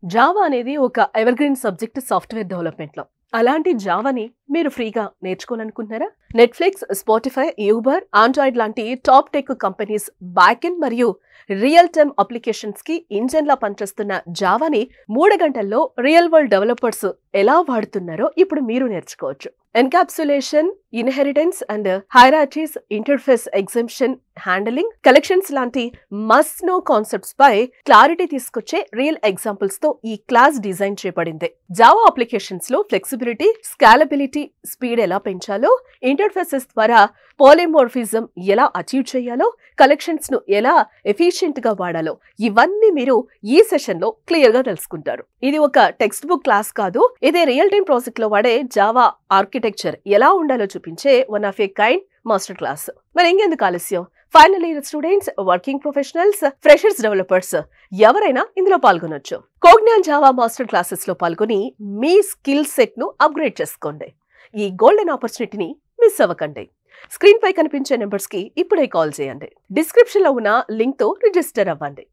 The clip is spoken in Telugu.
జావా అనేది ఒక ఎవర్‌గ్రీన్ సబ్జెక్ట్ సాఫ్ట్‌వేర్ డెవలప్‌మెంట్‌లో. అలాంటి జావాని మీరు ఫ్రీగా నేర్చుకోవాలనుకుంటున్నారా? నెట్‌ఫ్లిక్స్, స్పాటిఫై, యూబర్, ఆండ్రాయిడ్ లాంటి టాప్ టెక్ కంపెనీస్ బ్యాకెండ్ మరియు రియల్ టైమ్ అప్లికేషన్స్‌కి ఇంజిన్‌లా పనిచేస్తున్న జావాని 3 గంటల్లో రియల్ వరల్డ్ డెవలపర్స్ ఎలా వాడుతున్నారో ఇప్పుడు మీరు నేర్చుకోవచ్చు. Encapsulation, inheritance and hierarchies, interface exception handling, collections లాంటి మస్ట్ నో కాన్సెప్ట్స్ పై క్లారిటీ తీసుకొచ్చే రియల్ ఎగ్జాంపుల్స్ తో ఈ క్లాస్ డిజైన్ చేయబడింది. జావా అప్లికేషన్స్ లో ఫ్లెక్సిబిలిటీ, స్కాలబిలిటీ, స్పీడ్ ఎలా పెంచాలో, ఇంటర్ఫేసెస్ ద్వారా పాలిమోర్ఫిజం ఎలా అచీవ్ చేయాలో, కలెక్షన్స్ ను ఎలా ఎఫిషియెంట్ గా వాడాలో ఇవన్నీ మీరు ఈ సెషన్ లో క్లియర్ గా తెలుసుకుంటారు. ఇది ఒక టెక్స్ట్ బుక్ క్లాస్ కాదు, ఇదే రియల్ టైమ్ ప్రాజెక్ట్ లో వాడే జావా ఆర్కిటెక్చర్ ఎలా ఉండాలో చూపించే one of A kind master class. మరి ఇంకెందుకు ఆలస్యం? Final year students, working professionals, freshers, developers ఎవరైనా ఇందులో పాల్గొనొచ్చు. కోగ్నాన్ జావా మాస్టర్ క్లాసెస్ లో పాల్గొని మీ స్కిల్ సెట్ ను అప్గ్రేడ్ చేసుకోండి. ఈ గోల్డెన్ ఆపర్చునిటీని మిస్ అవ్వకండి. స్క్రీన్ పై కనిపించే నెంబర్స్ కి ఇప్పుడే కాల్ చేయండి. డిస్క్రిప్షన్ లో ఉన్న లింక్ తో రిజిస్టర్ అవ్వండి.